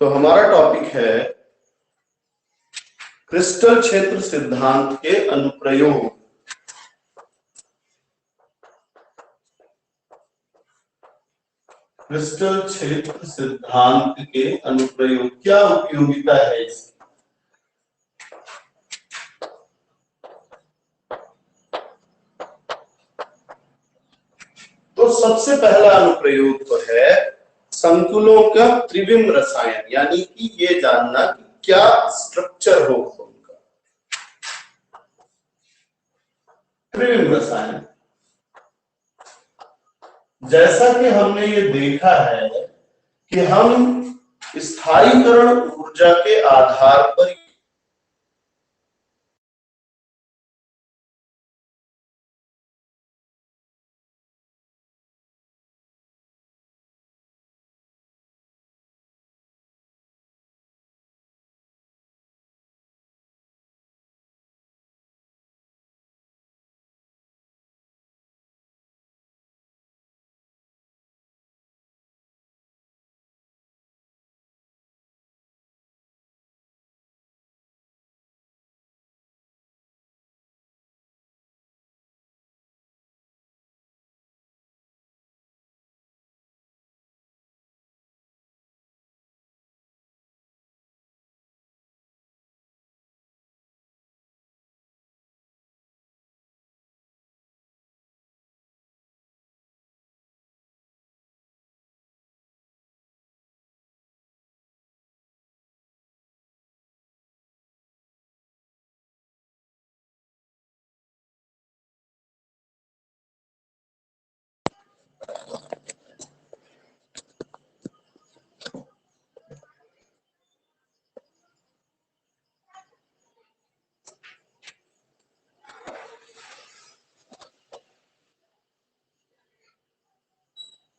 तो हमारा टॉपिक है क्रिस्टल क्षेत्र सिद्धांत के अनुप्रयोग। क्रिस्टल क्षेत्र सिद्धांत के अनुप्रयोग, क्या उपयोगिता है इसकी? तो सबसे पहला अनुप्रयोग तो है संकुलों का त्रिविम रसायन, यानी कि ये जानना कि क्या स्ट्रक्चर होगा उनका। त्रिविम रसायन, जैसा कि हमने ये देखा है कि हम स्थायीकरण ऊर्जा के आधार पर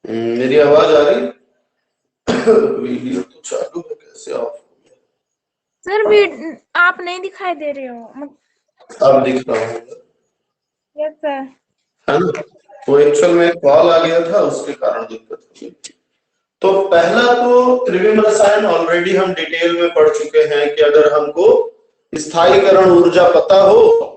मेरी आवाज आ रही? वीडियो तो चालू है, कैसे ऑफ हो गया? सर आप नहीं दिखाई दे रहे हो। अब दिख रहा हूँ। Yes sir. है ना? वो एक्चुअल में कॉल आ गया था, उसके कारण दिक्कत हुई। तो पहला तो त्रिविम रसायन ऑलरेडी हम डिटेल में पढ़ चुके हैं कि अगर हमको स्थायीकरण ऊर्जा पता हो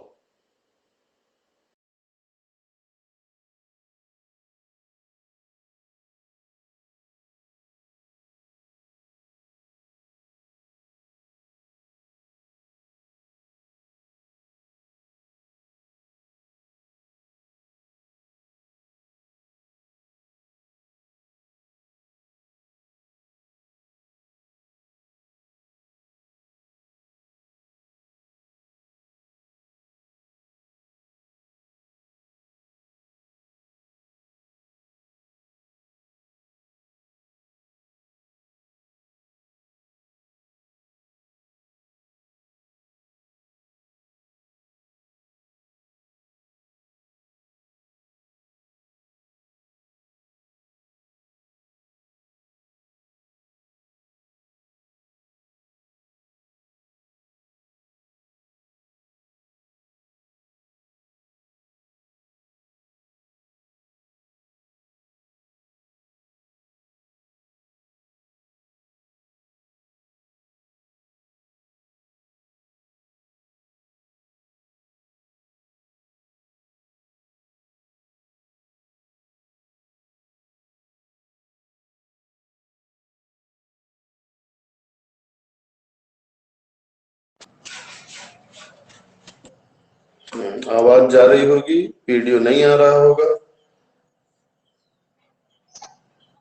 आवाज जा रही होगी, वीडियो नहीं आ रहा होगा।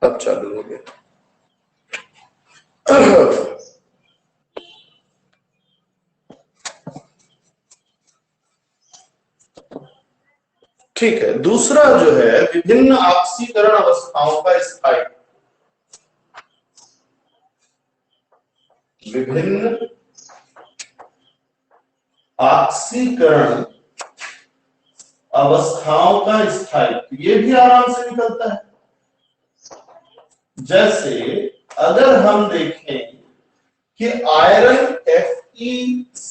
अब चालू हो गया। ठीक है, दूसरा जो है विभिन्न ऑक्सीकरण अवस्थाओं का स्थायित्व। विभिन्न ऑक्सीकरण अवस्थाओं का स्थायित्व, ये भी आराम से निकलता है। जैसे अगर हम देखें कि आयरन FeCN6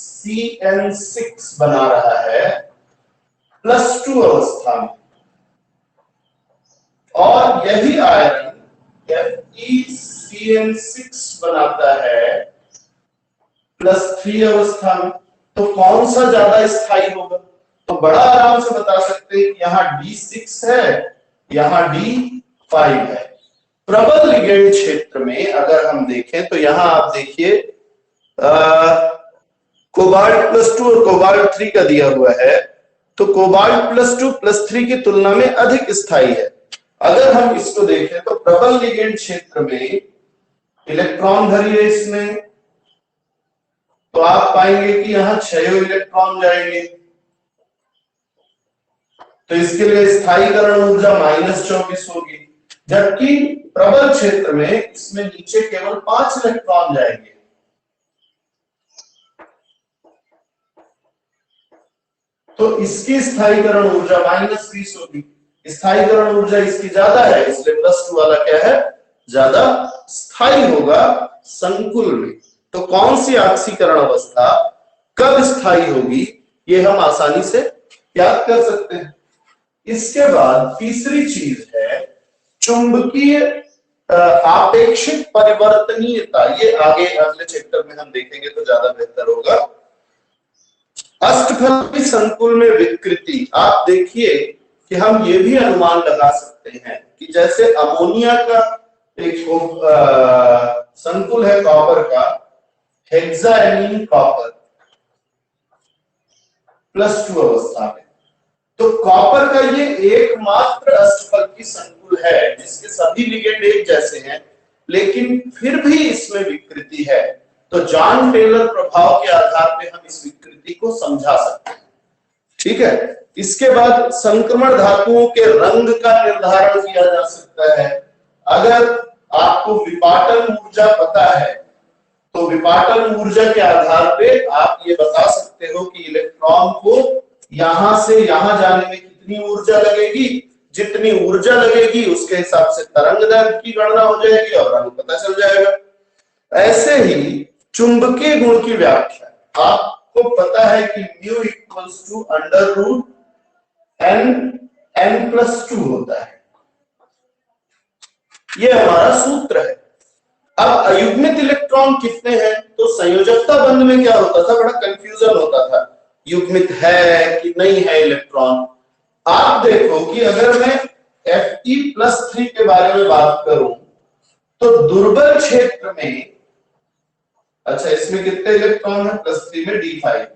बना रहा है +2 अवस्था में, और यही आयरन FeCN CN6 बनाता है +3 अवस्था में, तो कौन सा ज्यादा स्थायी होगा? तो बड़ा आराम से बता सकते हैं कि यहाँ D6 है, यहाँ D5 है। प्रबल लिगेंड क्षेत्र में अगर हम देखें तो यहाँ आप देखिए कोबाल्ट +2 और कोबाल्ट 3 का दिया हुआ है, तो कोबाल्ट +2 +3 की तुलना में अधिक स्थायी है। अगर हम इसको देखें तो प्रबल लिगेंड क्षेत्र में इलेक्ट्रॉन भरी है इसमें, तो आप पाएंगे कि यहां 6 इलेक्ट्रॉन जाएंगे, तो इसके लिए स्थायीकरण ऊर्जा -24 होगी, जबकि प्रबल क्षेत्र में इसमें नीचे केवल 5 इलेक्ट्रॉन जाएंगे। तो इसकी स्थायीकरण ऊर्जा -20 होगी। स्थायीकरण ऊर्जा इसकी ज्यादा है, इसलिए +2 वाला क्या है, ज्यादा स्थायी होगा संकुल में। तो कौन सी ऑक्सीकरण अवस्था कब स्थायी होगी, ये हम आसानी से याद कर सकते हैं। इसके बाद तीसरी चीज है चुंबकीय आपेक्षिक परिवर्तनीयता। ये आगे अगले चैप्टर में हम देखेंगे तो ज्यादा बेहतर होगा। अष्टफलकी संकुल में विकृति, आप देखिए कि हम ये भी अनुमान लगा सकते हैं कि जैसे अमोनिया का एक संकुल है कॉपर का, हेक्साएमीन कॉपर +2 अवस्था में, तो कॉपर का ये एकमात्र अष्टफलकी संकुल है जिसके सभी लिगेंड एक जैसे हैं, लेकिन फिर भी इसमें विकृति है। तो जॉन टेलर प्रभाव के आधार पे हम इस विकृति को समझा सकते हैं। ठीक है, इसके बाद संक्रमण धातुओं के रंग का निर्धारण किया जा सकता है। अगर आपको विपाटन ऊर्जा पता है तो विपाटन ऊर्जा के आधार पे आप ये बता सकते हो कि इलेक्ट्रॉन को यहां से यहां जाने में कितनी ऊर्जा लगेगी। जितनी ऊर्जा लगेगी उसके हिसाब से तरंग दैर्घ्य की गणना हो जाएगी और रंग पता चल जाएगा। ऐसे ही चुंबकीय गुण की व्याख्या, आपको पता है कि μ √n n+2 होता है, ये हमारा सूत्र है। अब अयुग्मित इलेक्ट्रॉन कितने हैं, तो संयोजकता बंध में क्या होता था, बड़ा कंफ्यूजन होता था, युग्मित है कि नहीं है इलेक्ट्रॉन। आप देखो कि अगर मैं Fe+3 के बारे में बात करूं तो दुर्बल क्षेत्र में, अच्छा इसमें कितने इलेक्ट्रॉन है, +3 में D5,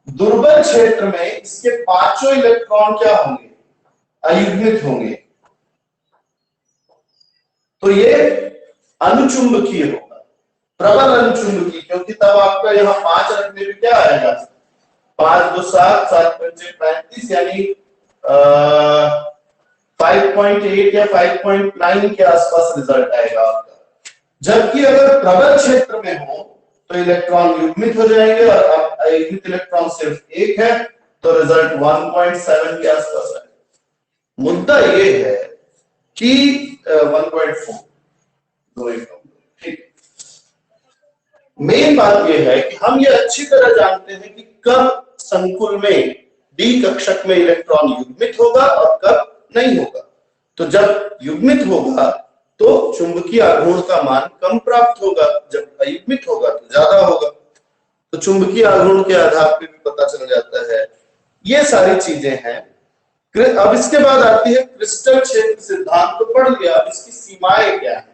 दुर्बल क्षेत्र में इसके 5 इलेक्ट्रॉन क्या होंगे, अयुग्मित होंगे, तो ये अनुचुंबकीय होगा, प्रबल अनुचुंबकीय, क्योंकि तब आपका यहाँ 5 रखने में क्या आएगा, 5 2 7 7 5 35, यानी 5.8 या 5.9 के आसपास रिजल्ट आएगा आपका। जबकि अगर प्रबल क्षेत्र में हो तो इलेक्ट्रॉन युग्मित हो जाएंगे और अब अयुग्मित इलेक्ट्रॉन सिर्फ एक है तो रिजल्ट 1.7 के आसपास आएगा। मुद्दा ये है कि 1.4, ठीक। मेन बात यह है कि हम ये अच्छी तरह जानते हैं कि कब संकुल में डी कक्षक में इलेक्ट्रॉन युग्मित होगा और कब नहीं होगा। तो जब युग्मित होगा तो चुंबकीय आघूर्ण का मान कम प्राप्त होगा, जब अयुग्मित होगा तो ज्यादा होगा। तो चुंबकीय आघूर्ण के आधार पर भी पता चल जाता है। ये सारी चीजें हैं। अब इसके बाद आती है क्रिस्टल क्षेत्र सिद्धांत। तो पढ़ लिया, अब इसकी सीमाएं क्या है।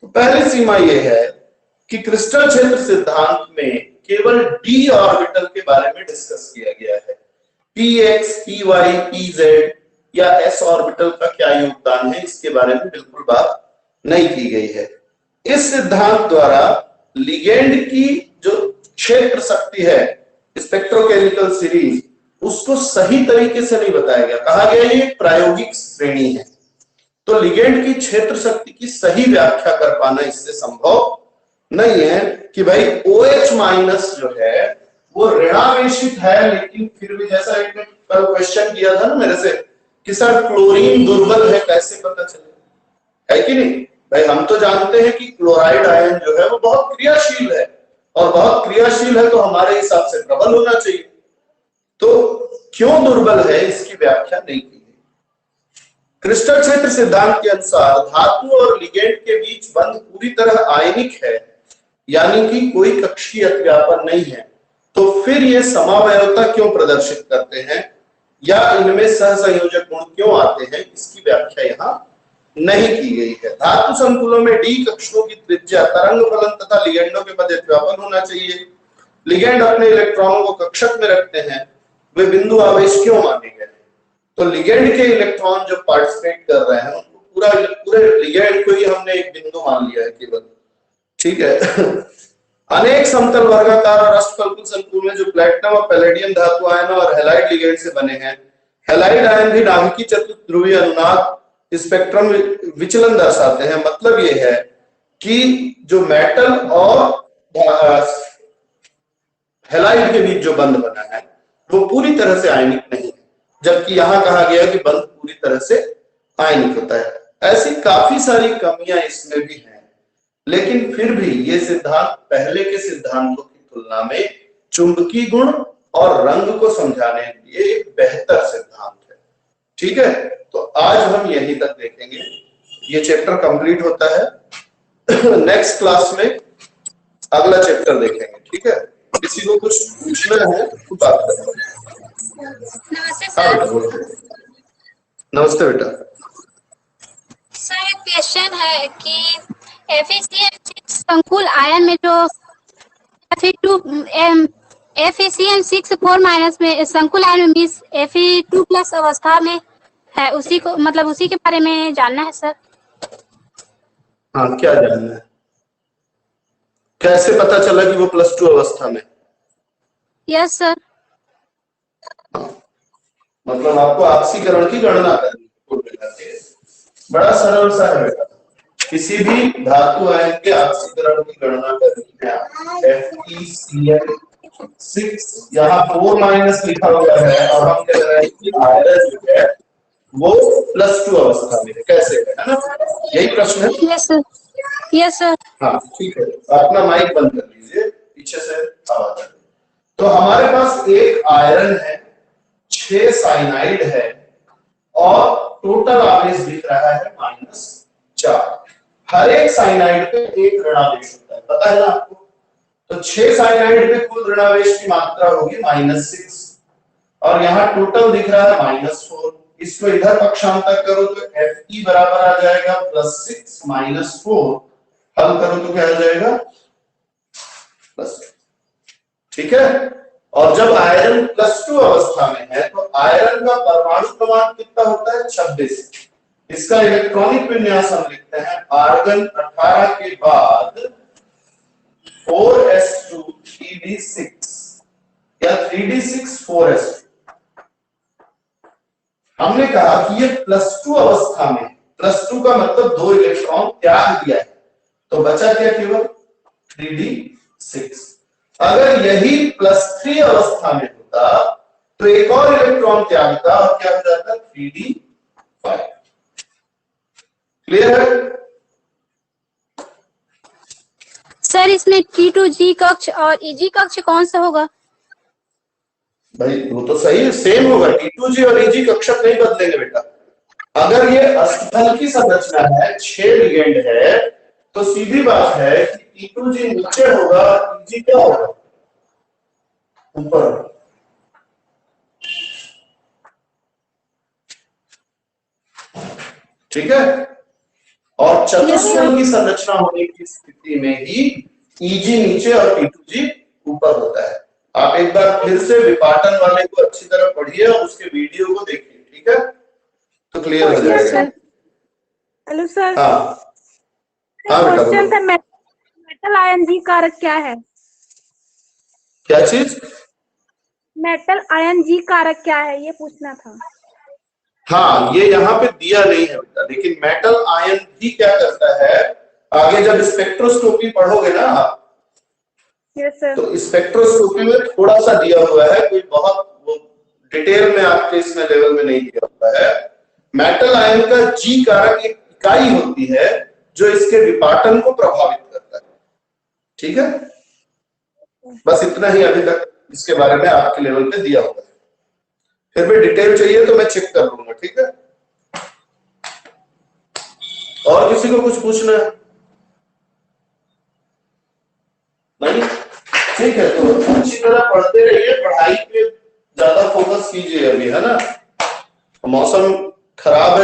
तो पहली सीमा यह है कि क्रिस्टल क्षेत्र सिद्धांत में केवल डी ऑर्बिटल के बारे में डिस्कस किया गया है। px, py, pz या s ऑर्बिटल का क्या योगदान है इसके बारे में बिल्कुल बात नहीं की गई है। इस सिद्धांत द्वारा लिगेंड की जो क्षेत्र शक्ति है, स्पेक्ट्रोकेमिकल सीरीज, उसको सही तरीके से नहीं बताया गया। कहा गया ये प्रायोगिक श्रेणी है, तो लिगेंड की क्षेत्र शक्ति की सही व्याख्या कर पाना इससे संभव नहीं है कि भाई OH- जो है वो ऋणावेशित है, लेकिन फिर भी जैसा एक ने कल क्वेश्चन किया था ना मेरे से कि सर क्लोरीन दुर्बल है, कैसे पता चले, है कि नहीं भाई। हम तो जानते हैं कि क्लोराइड आयन जो है वो बहुत क्रियाशील है, और बहुत क्रियाशील है तो हमारे हिसाब से प्रबल होना चाहिए। तो क्यों दुर्बल है इसकी व्याख्या नहीं की गई। क्रिस्टल क्षेत्र सिद्धांत के अनुसार धातु और लिगेंड के बीच बंध पूरी तरह आयनिक है, यानी कि कोई कक्षीय अतिव्यापन नहीं है। तो फिर ये समावयवता क्यों प्रदर्शित करते हैं या इनमें सहसंयोजक गुण क्यों आते हैं, इसकी व्याख्या यहाँ नहीं की गई है। धातु संकुलों में डी कक्षों की त्रिज्या, तरंग फलन तथा लिगेंडों के मध्य अतिव्यापन होना चाहिए। लिगेंड अपने इलेक्ट्रॉनों को कक्षक में रखते हैं, वे बिंदु आवेश क्यों माने गए? तो लिगेंड के इलेक्ट्रॉन जो पार्टिसिपेट कर रहे हैं उनको पूरे लिगेंड को ही हमने एक बिंदु मान लिया है केवल, ठीक है। अनेक समतल वर्गाकार और अष्टफलकीय संकुल में जो प्लैटिनम और पैलेडियम धातु आयन और हैलाइड लिगेंड से बने हैं, हैलाइड आयन भी नाभिकीय चतुर्ध्रुवीय अनुनाद स्पेक्ट्रम विचलन दर्शाते हैं। मतलब ये है कि जो मेटल और हैलाइड के बीच जो बंध बना है वो पूरी तरह से आयनिक नहीं है, जबकि यहां कहा गया कि बंध पूरी तरह से आयनिक होता है। ऐसी काफी सारी कमियां इसमें भी हैं, लेकिन फिर भी ये सिद्धांत पहले के सिद्धांतों की तुलना में चुंबकीय गुण और रंग को समझाने के लिए एक बेहतर सिद्धांत है, ठीक है। तो आज हम यहीं तक देखेंगे, ये चैप्टर कंप्लीट होता है। नेक्स्ट क्लास में अगला चैप्टर देखेंगे, ठीक है। किसी को कुछ पूछना है तो बात करें। नमस्ते सर। नमस्ते बेटा। सर एक क्वेश्चन है कि FeCN6 संकुल आयन में जो FeCN6 4- में संकुल आयन में मिस Fe2+ अवस्था में है, उसी को मतलब उसी के बारे में जानना है सर। हाँ, क्या जानना है? कैसे पता चला कि वो +2 अवस्था में? Yes sir. मतलब आपको ऑक्सीकरण की गणना करनी है। बड़ा सरल सा है बेटा, किसी भी धातु आयन के ऑक्सीकरण की गणना करनी है। FeCN6 यहाँ 4- लिखा हुआ है और हम कह रहे हैं कि आयरन जो है वो +2 अवस्था में है, कैसे है ना? यही प्रश्न है। Yes sir. Yes sir. हाँ ठीक है, अपना माइक बंद कर लीजिए, पीछे से आवाज आ रही है। तो हमारे पास एक आयरन है, 6 साइनाइड है और टोटल आवेश दिख रहा है -4। हर एक साइनाइड पे एक ऋणावेश होता है, पता है ना आपको? तो 6 साइनाइड पे कुल ऋणावेश की मात्रा होगी -6 और यहाँ टोटल दिख रहा है -4। इसको इधर पक्षांतर करो तो Fe बराबर आ जाएगा +6 - 4, हल करो तो क्या आ जाएगा +2, ठीक है। और जब आयरन +2 अवस्था में है तो आयरन का परमाणु क्रमांक कितना होता है? 26। इसका इलेक्ट्रॉनिक विन्यास हम लिखते हैं आर्गन 18 के बाद 4s2 3d6 या 3d6 4s2। हमने कहा कि ये +2 अवस्था में, +2 का मतलब 2 इलेक्ट्रॉन त्याग दिया है, तो बचा क्या? केवल 3d6। अगर यही +3 अवस्था में होता तो एक और इलेक्ट्रॉन त्यागता और क्या हो जाता? 3d5। क्लियर है सर इसमें T2G कक्ष और EG कक्ष कौन सा होगा? भाई? वो तो सही सेम होगा, T2G और EG कक्षक नहीं बदलेंगे बेटा। अगर ये अष्टफल की संरचना है, 6 लिगेंड है, तो सीधी बात है कि T2G नीचे होगा, EG क्या होगा? ऊपर। ठीक है। और चतुष्फल की संरचना होने की स्थिति में ही EG नीचे और T2G ऊपर होता है। आप एक बार फिर से विपाटन वाले को अच्छी तरह पढ़िए और उसके वीडियो को देखिए, ठीक है, तो क्लियर हो जाएगा। Hello sir. हाँ हाँ बेटा क्वेश्चन बोलो। था, मेटल आयन जी कारक क्या है? क्या चीज? मेटल आयन जी कारक क्या है, ये पूछना था। हाँ, ये यहाँ पे दिया नहीं है बेटा, लेकिन मेटल आयन भी क्या करता है, आगे जब स्पेक्ट्रोस्कोपी पढ़ोगे ना आप, यस सर। तो स्पेक्ट्रोस्कोपी में थोड़ा सा दिया हुआ है, कोई बहुत वो डिटेल में आपके इसमें लेवल में नहीं दिया हुआ है। मेटल आयन का जी कारक एक इकाई होती है जो इसके विपाटन को प्रभावित करता है, ठीक है। बस इतना ही अभी तक इसके बारे में आपके लेवल पे दिया हुआ है। फिर भी डिटेल चाहिए तो मैं चेक कर लूंगा, ठीक है। और किसी को कुछ पूछना है? नहीं? ठीक है, तो अच्छी तरह पढ़ते रहिए, पढ़ाई पे ज्यादा फोकस कीजिए अभी, है ना? मौसम खराब है।